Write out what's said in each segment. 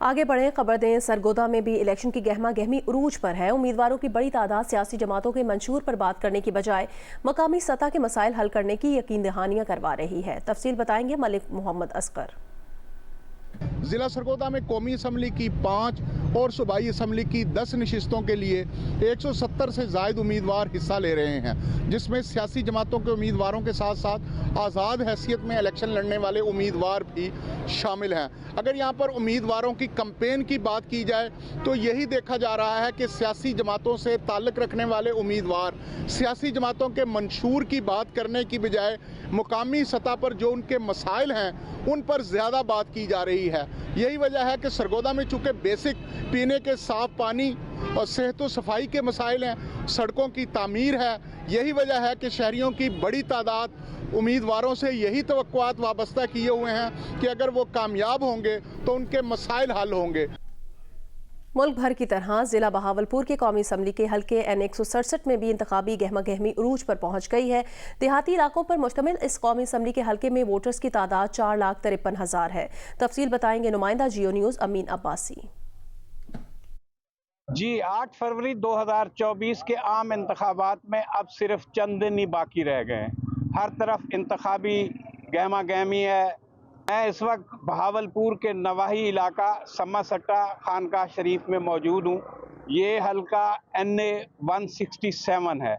आगे बढ़े खबर दें, सरगोदा में भी इलेक्शन की गहमा गहमी उरूज पर है। उम्मीदवारों की बड़ी तादाद सियासी जमातों के मंशूर पर बात करने की बजाय मकामी सतह के मसाइल हल करने की यकीन दहानियां करवा रही है। तफसील बताएंगे मलिक मोहम्मद असगर। ज़िला सरगोदा में कौमी असम्बली की 5 और सूबाई असम्बली की 10 नशिस्तों के लिए 170 से ज़ायद उम्मीदवार हिस्सा ले रहे हैं, जिसमें सियासी जमातों के उम्मीदवारों के साथ साथ आज़ाद हैसियत में इलेक्शन लड़ने वाले उम्मीदवार भी शामिल हैं। अगर यहाँ पर उम्मीदवारों की कैंपेन की बात की जाए तो यही देखा जा रहा है कि सियासी जमातों से ताल्लुक़ रखने वाले उम्मीदवार सियासी जमातों के मंशूर की बात करने की बजाय मुकामी सतह पर जो उनके मसाइल हैं उन पर ज़्यादा बात की जा रही है। यही वजह है कि सरगोदा में चूँकि बेसिक पीने के साफ़ पानी और सेहत व सफाई के मसाइल हैं, सड़कों की तामीर है, यही वजह है कि शहरियों की बड़ी तादाद उम्मीदवारों से यही तवक्कुआत वाबस्ता किए हुए हैं कि अगर वो कामयाब होंगे तो उनके मसाइल हल होंगे। मुल्क भर की तरह जिला बहावलपुर के कौमी असम्बली के हल्के N167 में भी इंतखाबी गहमा गहमी उरूज पर पहुंच गई है। देहाती इलाकों पर मुश्तमिल इस कौमी असम्बली के हल्के में वोटर्स की तादाद 4,53,000 है। तफसील बताएंगे नुमाइंदा जियो न्यूज़ अमीन अब्बासी। जी 8 फरवरी 2024 के आम इंतखाबात में अब सिर्फ चंद दिन ही बाकी रह गए हैं। हर तरफ इंतखाबी गहमा गहमी है। मैं इस वक्त बहावलपुर के नवाही इलाका सम्मा-सट्टा खानकाह शरीफ में मौजूद हूँ। ये हल्का NA 167 है।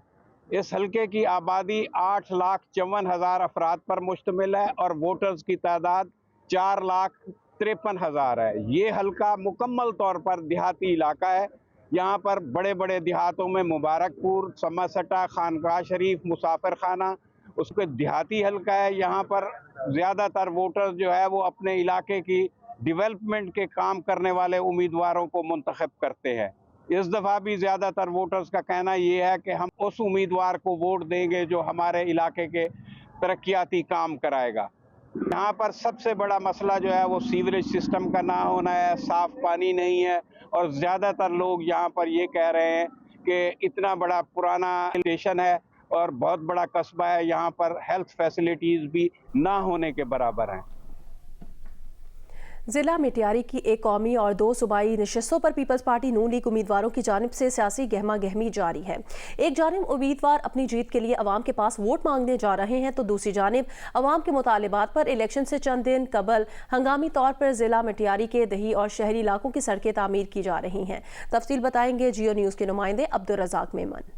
इस हल्के की आबादी 8,54,000 अफराद पर मुश्तमिल है और वोटर्स की तादाद 4,53,000 है। ये हल्का मुकम्मल तौर पर देहाती इलाका है। यहाँ पर बड़े बड़े देहातों में मुबारकपुर, सम्मा-सट्टा, खानकाह शरीफ, मुसाफिर खाना उसके देहाती हल्का है। यहाँ पर ज़्यादातर वोटर्स जो है वो अपने इलाके की डेवलपमेंट के काम करने वाले उम्मीदवारों को मुंतखब करते हैं। इस दफ़ा भी ज़्यादातर वोटर्स का कहना ये है कि हम उस उम्मीदवार को वोट देंगे जो हमारे इलाके के तरक्याती काम कराएगा। यहाँ पर सबसे बड़ा मसला जो है वो सीवरेज सिस्टम का ना होना है, साफ़ पानी नहीं है और ज़्यादातर लोग यहाँ पर ये कह रहे हैं कि इतना बड़ा पुराना स्टेशन है और बहुत बड़ा कस्बा है, यहाँ पर हेल्थ फैसिलिटीज़ भी ना होने के बराबर हैं। जिला मिटियारी की एक कौमी और 2 सूबाई नशिस्तों पर पीपल्स पार्टी नून लीग उम्मीदवारों की जानिब से सियासी गहमा गहमी जारी है। एक जानिब उम्मीदवार अपनी जीत के लिए अवाम के पास वोट मांगने जा रहे हैं तो दूसरी जानिब अवाम के मुतालिबात पर इलेक्शन से चंद दिन कबल हंगामी तौर पर जिला मिटियारी के दही और शहरी इलाकों की सड़कें तामीर की जा रही हैं। तफसील बताएंगे जियो न्यूज़ के नुमाइंदे अब्दुल रज़ाक मेमन।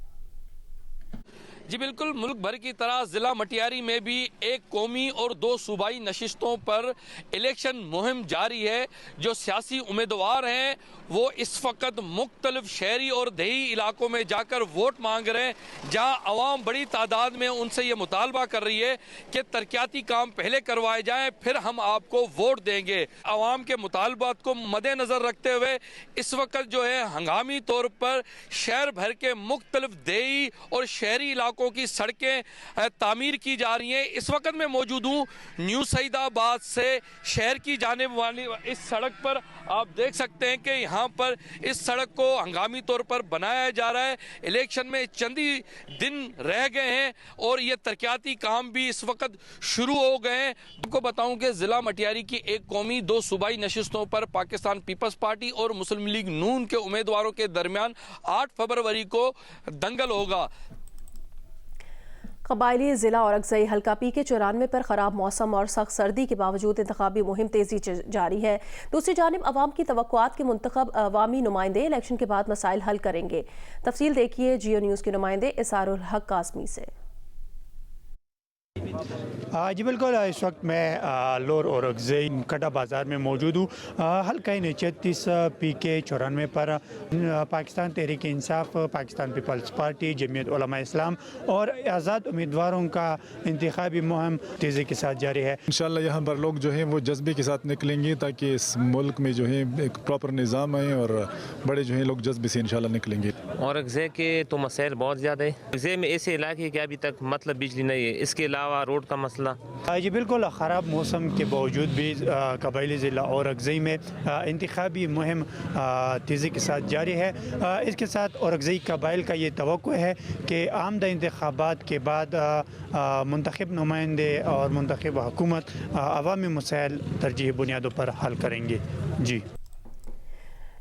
जी बिल्कुल, मुल्क भर की तरह ज़िला मटियारी में भी एक कौमी और 2 सूबाई नशिस्तों पर इलेक्शन मुहिम जारी है। जो सियासी उम्मीदवार हैं वो इस वक्त मुख्तलिफ शहरी और देही इलाकों में जाकर वोट मांग रहे हैं, जहां अवाम बड़ी तादाद में उनसे ये मुतालबा कर रही है कि तरक्याती काम पहले करवाए जाएं, फिर हम आपको वोट देंगे। अवाम के मुतालबात को मद्देनज़र रखते हुए इस वक्त जो है हंगामी तौर पर शहर भर के मुख्तलिफ देही और शहरी इलाकों की सड़कें तामीर की जा रही हैं। इस वक्त मैं मौजूद हूँ न्यू सईदाबाद से शहर की जाने वाली इस सड़क पर। आप देख सकते हैं कि यहाँ पर इस सड़क को हंगामी तौर पर बनाया जा रहा है। इलेक्शन में चंद ही दिन रह गए हैं और ये तरक्याती काम भी इस वक्त शुरू हो गए हैं। आपको बताऊं कि जिला मटियारी की एक कौमी 2 सूबाई नशिस्तों पर पाकिस्तान पीपल्स पार्टी और मुस्लिम लीग नून के उम्मीदवारों के दरमियान 8 फरवरी को दंगल होगा। कबायली ज़िला औरंगज़ई हल्का PK94 पर ख़राब मौसम और सख्त सर्दी के बावजूद इंतखाबी मुहिम तेज़ी जारी है। दूसरी जानिब अवाम की तवक्कुआत के मुंतखब अवामी नुमाइंदे इलेक्शन के बाद मसाइल हल करेंगे। तफसील देखिए जियो न्यूज़ के नुमाइंदे इसारुल हक कासमी से। जी बिल्कुल, इस वक्त मैं लोर औरंगज़ई कटा बाज़ार में मौजूद हूँ। हल्का N36 PK94 पर पाकिस्तान तहरीक इंसाफ, पाकिस्तान पीपल्स पार्टी, जमीयत उलमा इस्लाम और आज़ाद उम्मीदवारों का इंतखाबी मुहिम तेज़ी के साथ जारी है। इंशाअल्लाह यहाँ पर लोग जो हैं वो जज्बे के साथ निकलेंगे ताकि इस मुल्क में जो है एक प्रॉपर निज़ाम है और बड़े जो है लोग जज्बे से इंशाअल्लाह निकलेंगे। औरंगज़ई के तो मसाइल बहुत ज़्यादा है। औरंगज़ई में ऐसे इलाके के अभी तक मतलब बिजली नहीं है, इसके अलावा रोड का मसला। जी बिल्कुल, ख़राब मौसम के बावजूद भी कबायली ज़िला औरंगज़ई में इंतखाबी मुहिम तेज़ी के साथ जारी है। इसके साथ औरंगज़ई कबाइल का ये तवक्को है कि आमदा इंतखाबात के बाद मुंतखब नुमाइंदे और मुंतखब हुकूमत अवामी मसाइल तरजीही बुनियादों पर हल करेंगे। जी।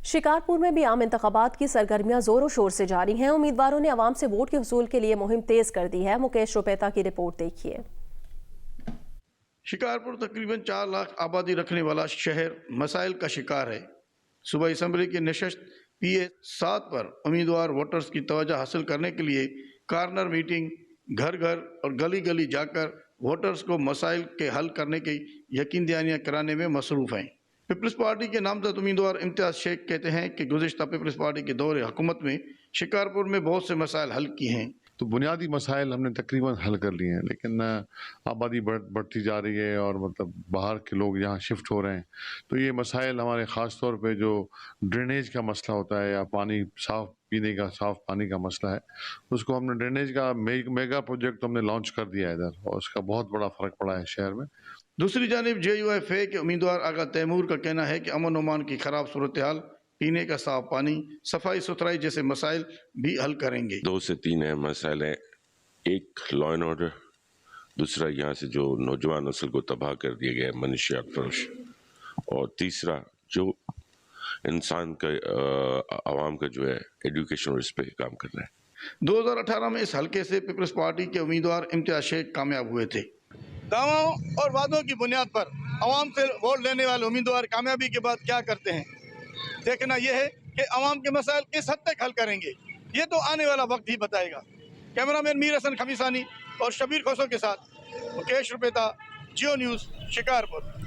शिकारपुर में भी आम इंतखाबात की सरगर्मियां जोरों शोर से जारी हैं। उम्मीदवारों ने आवाम से वोट के हुसूल के लिए मुहिम तेज कर दी है। मुकेश रुपैता की रिपोर्ट देखिए। शिकारपुर तकरीबन 4 लाख आबादी रखने वाला शहर मसाइल का शिकार है। सूबाई असम्बली की नशस्त PA 7 पर उम्मीदवार वोटर्स की तवज्जो हासिल करने के लिए कार्नर मीटिंग, घर घर और गली गली जाकर वोटर्स को मसाइल के हल करने की यकीन दहानियाँ कराने में मसरूफ़ हैं। पीपल्स पार्टी के नामजद उम्मीदवार इम्तियाज़ शेख कहते हैं कि गुज़िश्ता पीपल्स पार्टी के दौरे हुकूमत में शिकारपुर में बहुत से मसाइल हल किए हैं। तो बुनियादी मसाइल हमने तकरीबन हल कर लिए हैं, लेकिन आबादी बढ़ती जा रही है और मतलब बाहर के लोग यहाँ शिफ्ट हो रहे हैं, तो ये मसाइल हमारे ख़ास तौर पे जो ड्रेनेज का मसला होता है या पानी साफ़ पीने का साफ़ पानी का मसला है, उसको हमने ड्रेनेज का मेगा प्रोजेक्ट हमने लॉन्च कर दिया है इधर, और उसका बहुत बड़ा फ़र्क पड़ा है शहर में। दूसरी जानिब JUIF के उम्मीदवार आगा तैमूर का कहना है कि अमन ओमान की ख़राब सूरत हाल, पीने का साफ पानी, सफाई सुथराई जैसे मसाइल भी हल करेंगे। 2 से 3 अहम मसाइल हैं। एक लॉ एंड ऑर्डर, दूसरा यहाँ से जो नौजवान नस्ल को तबाह कर दिया गया है मनशियात फरोश, और तीसरा जो इंसान का आवाम का जो है एजुकेशन और इस पे काम करना है। 2018 में इस हलके से पीपल्स पार्टी के उम्मीदवार इम्तियाज शेख कामयाब हुए थे। दावों और वादों की बुनियाद पर आवाम से वोट लेने वाले उम्मीदवार कामयाबी के बाद क्या करते हैं, देखना यह है कि आवाम के मसाइल किस हद तक हल करेंगे। ये तो आने वाला वक्त ही बताएगा। कैमरामैन मीर हसन खमीसानी और शबीर खोसो के साथ मुकेश रुपैता, जियो न्यूज़, शिकारपुर।